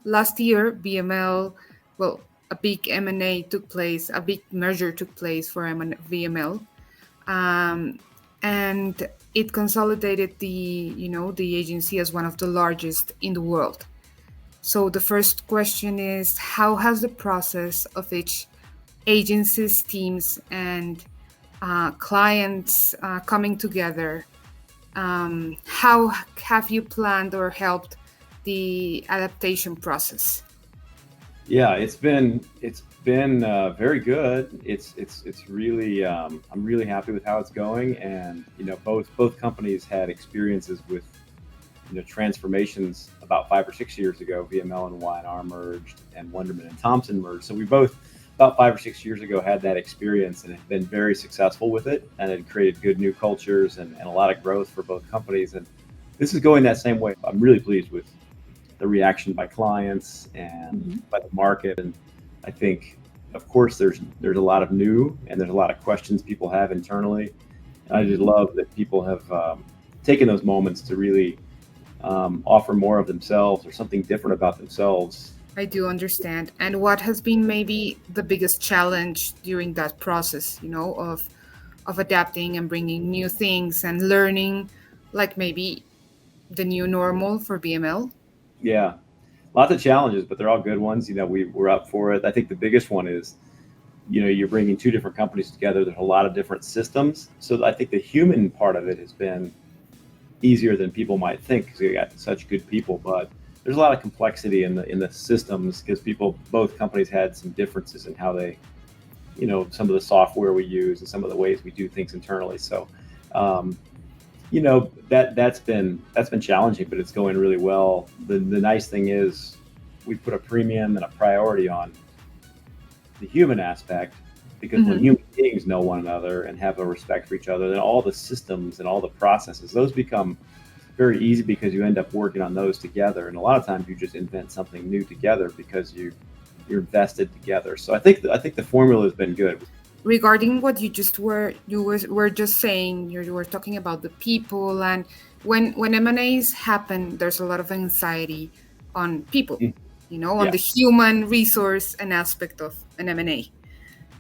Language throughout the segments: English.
last year, VML, well, a big M&A took place, a big merger took place for VML, um, and it consolidated the agency as one of the largest in the world. So the first question is, how has the process of each agency's teams and clients coming together, how have you planned or helped the adaptation process? Yeah, it's been very good. It's really I'm really happy with how it's going, and both companies had experiences with transformations about 5 or 6 years ago. VML and Y&R merged, and Wunderman and Thompson merged. So we both about 5 or 6 years ago had that experience and have been very successful with it, and it created good new cultures and a lot of growth for both companies. And this is going that same way. I'm really pleased with the reaction by clients and by the market. And I think, of course, there's a lot of new and there's a lot of questions people have internally. And I just love that people have taken those moments to really offer more of themselves or something different about themselves. I do understand. And what has been maybe the biggest challenge during that process, of adapting and bringing new things and learning, like maybe the new normal for BML? Yeah, lots of challenges, but they're all good ones. We're up for it. I think the biggest one is, you're bringing two different companies together. There's a lot of different systems. So I think the human part of it has been easier than people might think because we got such good people. But there's a lot of complexity in the systems because both companies had some differences in how they, some of the software we use and some of the ways we do things internally. So, that's been challenging, but it's going really well. The nice thing is we put a premium and a priority on the human aspect, because when human beings know one another and have a respect for each other, then all the systems and all the processes, those become very easy because you end up working on those together. And a lot of times you just invent something new together because you're vested together. So I think the formula has been good. Regarding what you were just saying, you were talking about the people, and when M&As happen, there's a lot of anxiety on people, on the human resource and aspect of an M&A.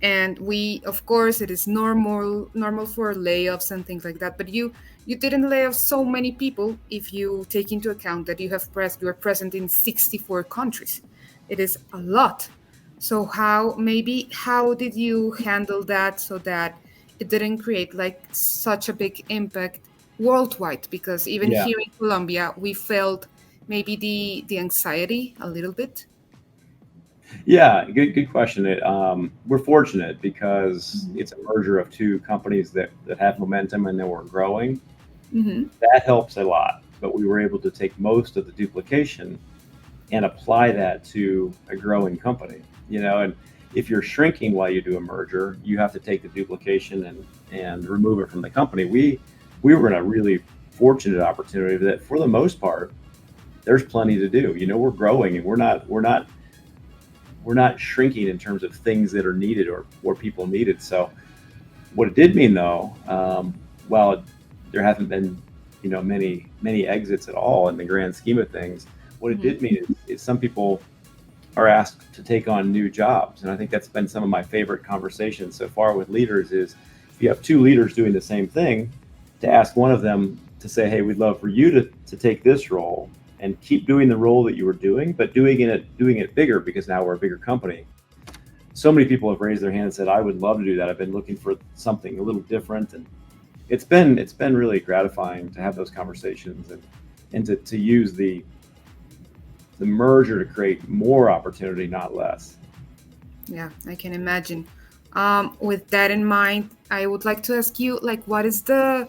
And of course, it is normal for layoffs and things like that. But you didn't lay off so many people if you take into account that you are present in 64 countries. It is a lot. So how did you handle that so that it didn't create like such a big impact worldwide? Because even Yeah. here in Colombia, we felt maybe the anxiety a little bit. Yeah, good question. We're fortunate because it's a merger of two companies that have momentum and that were growing. Hmm. That helps a lot. But we were able to take most of the duplication and apply that to a growing company. And if you're shrinking while you do a merger, you have to take the duplication and remove it from the company. We were in a really fortunate opportunity that, for the most part, there's plenty to do. We're growing, and we're not shrinking in terms of things that are needed or people needed. So what it did mean, though, while there haven't been many exits at all in the grand scheme of things, what it did mean is some people are asked to take on new jobs. And I think that's been some of my favorite conversations so far with leaders is, if you have two leaders doing the same thing, to ask one of them to say, hey, we'd love for you to take this role and keep doing the role that you were doing, but doing it bigger, because now we're a bigger company. So many people have raised their hand and said, I would love to do that. I've been looking for something a little different. And it's been really gratifying to have those conversations and to use the merger to create more opportunity, not less. Yeah, I can imagine. With that in mind, I would like to ask you, like, what is the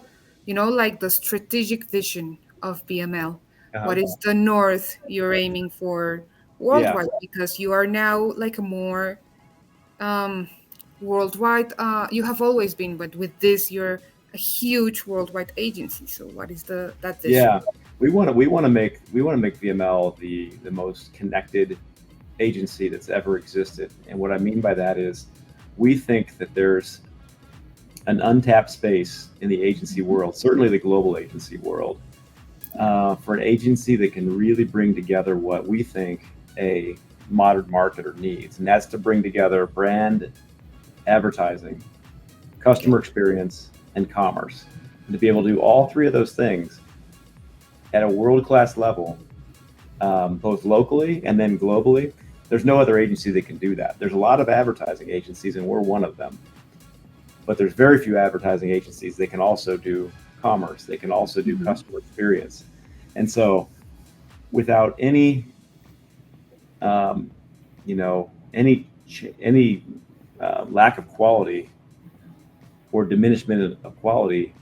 strategic vision of BML? What is the north you're aiming for Yeah. worldwide? Because you are now like a more um, worldwide. You have always been, but with this, you're a huge worldwide agency. So, what is that vision? Yeah. We want to make VML the most connected agency that's ever existed. And what I mean by that is, we think that there's an untapped space in the agency world, certainly the global agency world, for an agency that can really bring together what we think a modern marketer needs, and that's to bring together brand, advertising, customer experience, and commerce. And to be able to do all three of those things at a world-class level, both locally and then globally, there's no other agency that can do that. There's a lot of advertising agencies, and we're one of them. But there's very few advertising agencies that can also do commerce. They can also do customer experience. And so without any, lack of quality or diminishment of quality,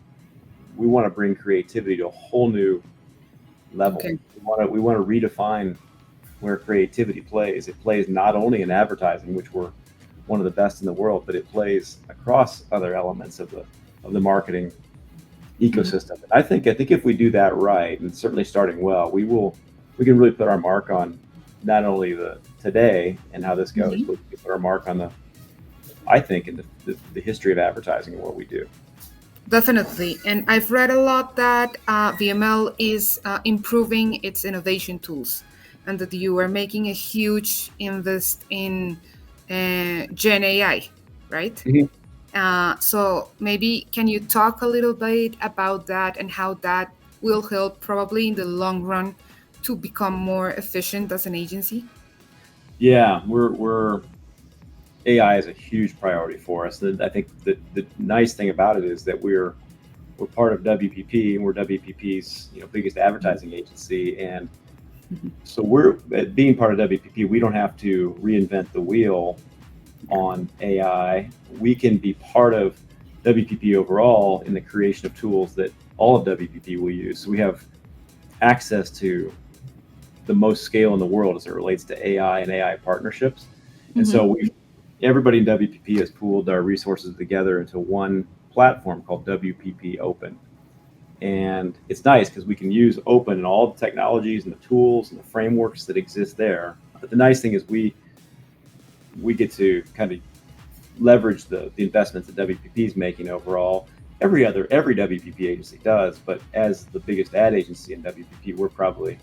we want to bring creativity to a whole new level. Okay. We want to redefine where creativity plays. It plays not only in advertising, which we're one of the best in the world, but it plays across other elements of the marketing ecosystem. And I think if we do that right, and certainly starting well, we can really put our mark on not only the today and how this goes, but we can put our mark on the history of advertising and what we do. Definitely. And I've read a lot that VML is improving its innovation tools, and that you are making a huge invest in Gen AI, right? Mm-hmm. So maybe can you talk a little bit about that and how that will help probably in the long run to become more efficient as an agency? Yeah, we're AI is a huge priority for us. I think the nice thing about it is that we're part of WPP, and we're WPP's biggest advertising agency, and so we're being part of WPP. We don't have to reinvent the wheel on AI. We can be part of WPP overall in the creation of tools that all of WPP will use. So we have access to the most scale in the world as it relates to AI and AI partnerships. And so everybody in WPP has pooled our resources together into one platform called WPP Open. And it's nice because we can use Open and all the technologies and the tools and the frameworks that exist there. But the nice thing is we get to kind of leverage the investments that WPP is making overall. Every WPP agency does, but as the biggest ad agency in WPP, we're probably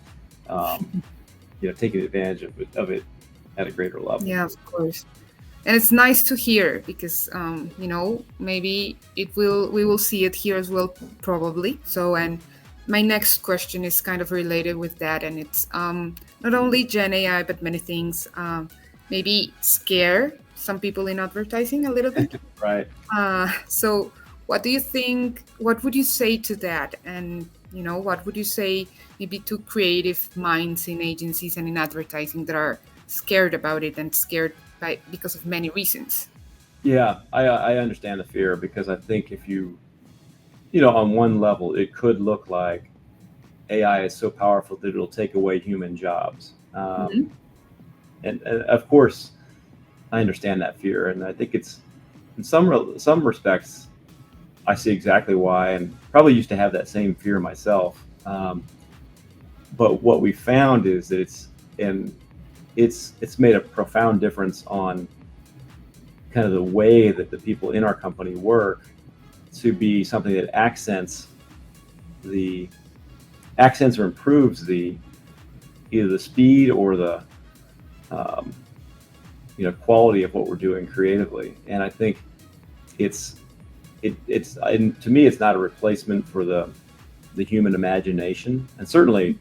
taking advantage of it at a greater level. Yeah, of course. And it's nice to hear because, maybe we will see it here as well, probably. So, and my next question is kind of related with that. And it's not only Gen AI, but many things maybe scare some people in advertising a little bit. Right. So what do you think, what would you say to that? And, what would you say maybe to creative minds in agencies and in advertising that are scared about it and scared because of many reasons? Yeah, I understand the fear, because I think if you on one level, it could look like AI is so powerful that it'll take away human jobs. And of course, I understand that fear. And I think it's, in some respects, I see exactly why, and probably used to have that same fear myself. But what we found is that it's made a profound difference on kind of the way that the people in our company work to be something that accents or improves either the speed or the quality of what we're doing creatively. And I think to me, it's not a replacement for the human imagination. And certainly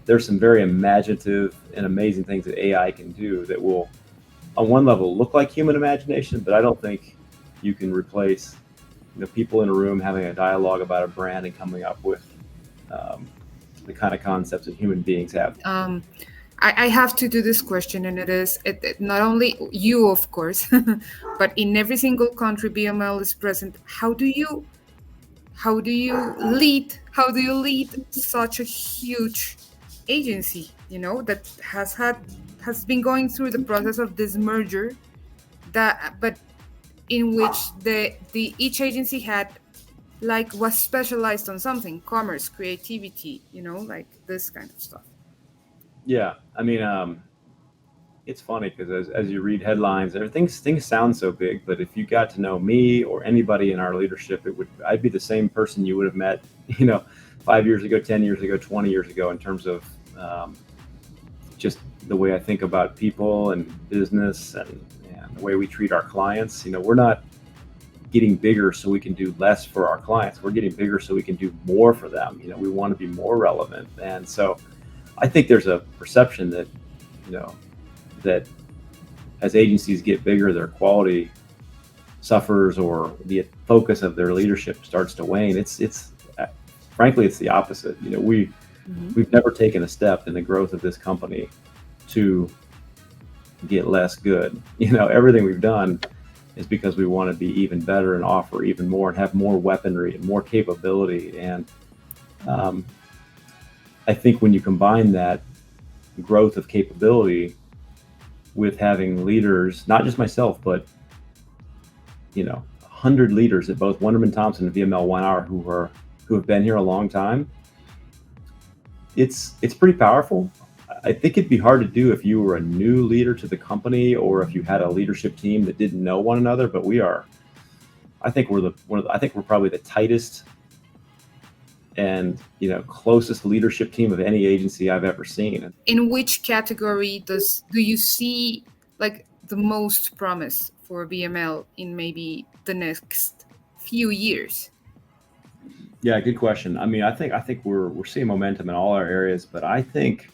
there's some very imaginative and amazing things that AI can do that will, on one level, look like human imagination, but I don't think you can replace people in a room having a dialogue about a brand and coming up with the kind of concepts that human beings have. I have to do this question, and it is not only you, of course, but in every single country VML is present. How do you lead such a huge agency, that has been going through the process of this merger, but in which each agency was specialized on something, commerce, creativity, like this kind of stuff. Yeah, I mean, it's funny because as you read headlines, things sound so big, but if you got to know me or anybody in our leadership, I'd be the same person you would have met, 5 years ago, 10 years ago, 20 years ago, in terms of just the way I think about people and business and the way we treat our clients. We're not getting bigger so we can do less for our clients. We're getting bigger so we can do more for them. We want to be more relevant. And so I think there's a perception that, that as agencies get bigger, their quality suffers or the focus of their leadership starts to wane. It's frankly, it's the opposite. We've never taken a step in the growth of this company to get less good. Everything we've done is because we want to be even better and offer even more and have more weaponry and more capability. And I think when you combine that growth of capability with having leaders, not just myself, but 100 leaders at both Wunderman Thompson and VMLY&R who have been here a long time, it's pretty powerful. I think it'd be hard to do if you were a new leader to the company or if you had a leadership team that didn't know one another. But I think we're probably the tightest and closest leadership team of any agency I've ever seen. In which category do you see like the most promise for VML in maybe the next few years? Yeah, good question. I mean, I think we're seeing momentum in all our areas, but I think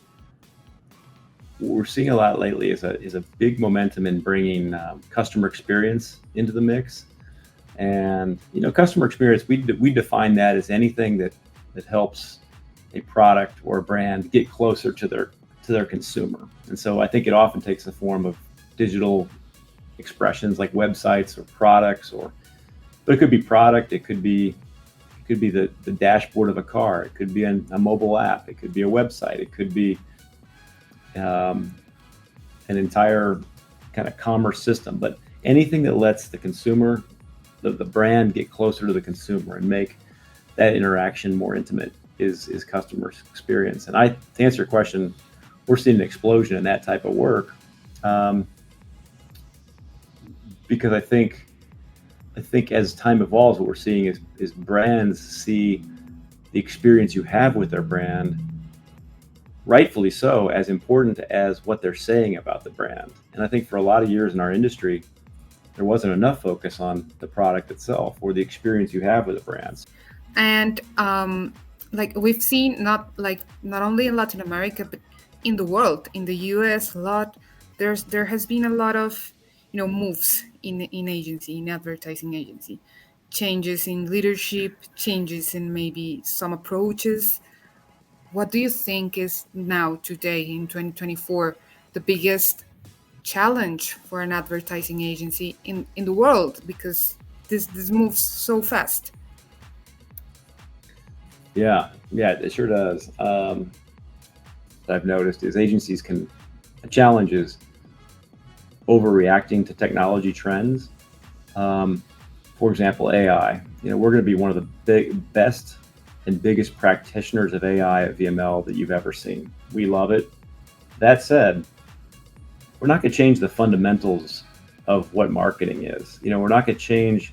what we're seeing a lot lately is a big momentum in bringing customer experience into the mix. And customer experience, we define that as anything that helps a product or a brand get closer to their consumer. And so I think it often takes the form of digital expressions like websites or products, but it could be product, it could be the dashboard of a car, it could be a mobile app, it could be a website, it could be an entire kind of commerce system. But anything that lets the consumer, the brand, get closer to the consumer and make that interaction more intimate is customer experience. And to answer your question, we're seeing an explosion in that type of work, because I think as time evolves, what we're seeing is brands see the experience you have with their brand, rightfully so, as important as what they're saying about the brand. And I think for a lot of years in our industry, there wasn't enough focus on the product itself or the experience you have with the brands. And like we've seen, not only in Latin America, but in the world, in the US, there has been a lot of moves in advertising agency, changes in leadership, changes in maybe some approaches. What do you think is now, today in 2024, the biggest challenge for an advertising agency in the world? Because this moves so fast. Yeah, it sure does. I've noticed is agencies the challenge is overreacting to technology trends. For example, AI. We're going to be one of the best and biggest practitioners of AI at VML that you've ever seen. We love it. That said, we're not going to change the fundamentals of what marketing is. We're not going to change.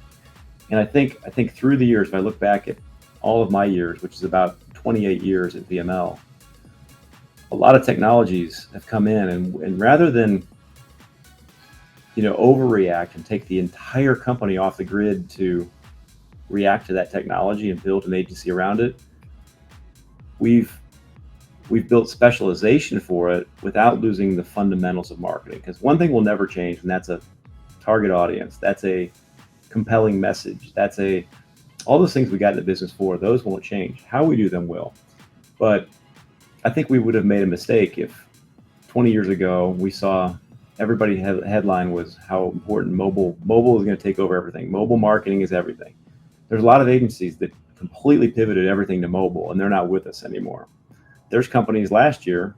And I think through the years, if I look back at all of my years, which is about 28 years at VML, a lot of technologies have come in, and rather than overreact and take the entire company off the grid to react to that technology and build an agency around it, we've built specialization for it without losing the fundamentals of marketing. Because one thing will never change, and that's a target audience, that's a compelling message, all those things we got in the business for, those won't change. How we do them will. But I think we would have made a mistake if 20 years ago we saw everybody headline was how important mobile is going to take over everything. Mobile marketing is everything. There's a lot of agencies that completely pivoted everything to mobile, and they're not with us anymore. There's companies last year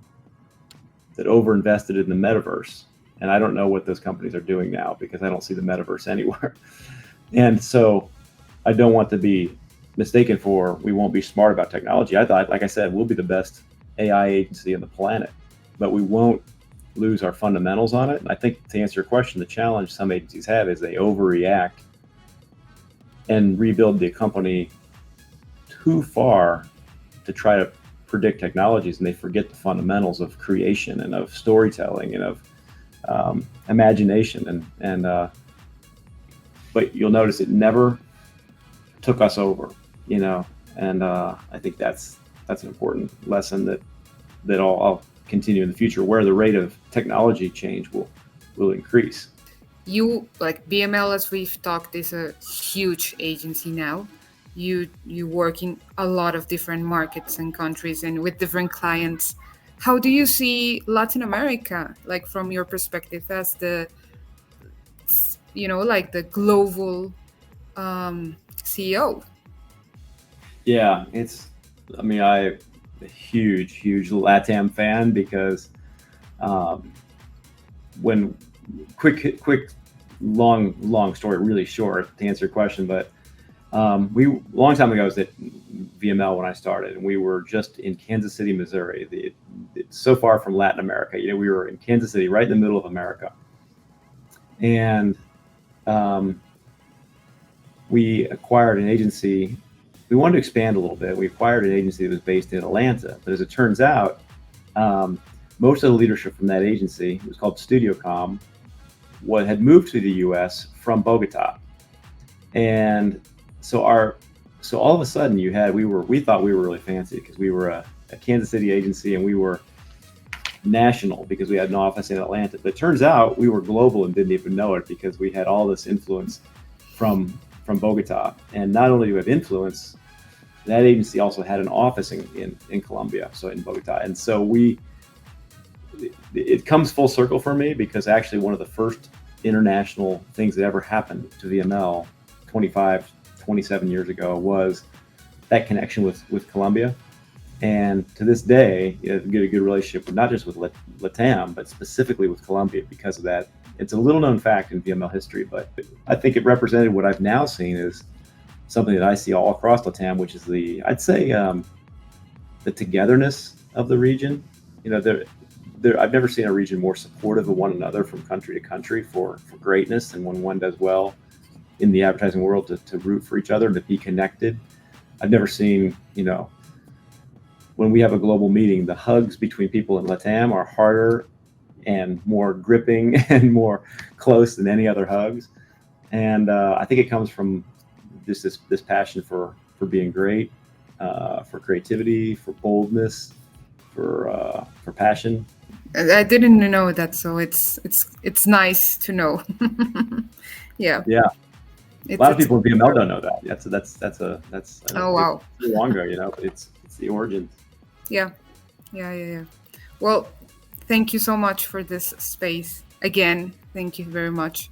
that overinvested in the metaverse, and I don't know what those companies are doing now because I don't see the metaverse anywhere. And so I don't want to be mistaken for we won't be smart about technology. I thought, like I said, we'll be the best AI agency on the planet, but we won't lose our fundamentals on it. And I think, to answer your question, the challenge some agencies have is they overreact and rebuild the company too far to try to predict technologies, and they forget the fundamentals of creation and of storytelling and of imagination. But you'll notice it never took us over, and I think that's an important lesson that I'll continue in the future, where the rate of technology change will increase. You, like VML, as we've talked, is a huge agency now. You work in a lot of different markets and countries and with different clients. How do you see Latin America, like from your perspective as the, like the global CEO? Yeah, I'm a huge LATAM fan, because when quick long story, really short to answer your question, but long time ago, I was at VML when I started, and we were just in Kansas City, Missouri. It's so far from Latin America. We were in Kansas City, right in the middle of America, and we acquired an agency. We wanted to expand a little bit. We acquired an agency that was based in Atlanta, but as it turns out, most of the leadership from that agency, it was called StudioCom, had moved to the U.S. from Bogota, and so all of a sudden we thought we were really fancy, because we were a Kansas City agency, and we were national because we had an office in Atlanta. But it turns out we were global and didn't even know it, because we had all this influence from Bogota. And not only do we have influence, that agency also had an office in Colombia, so in Bogota. And so it comes full circle for me, because actually one of the first international things that ever happened to VML 27 years ago was that connection with Colombia. And to this day, get a good relationship with not just with LATAM, but specifically with Colombia because of that. It's a little known fact in VML history, but I think it represented what I've now seen is something that I see all across LATAM, which is I'd say the togetherness of the region. I've never seen a region more supportive of one another from country to country for greatness, and when one does well in the advertising world, to root for each other, to be connected. I've never seen, when we have a global meeting, the hugs between people in LATAM are harder and more gripping and more close than any other hugs. And I think it comes from just this passion for being great, for creativity, for boldness, for passion. I didn't know that, so it's nice to know. Yeah. A lot of people in VML don't know that. That's oh wow, it's long ago, but it's the origins. Yeah. Well, thank you so much for this space again. Thank you very much.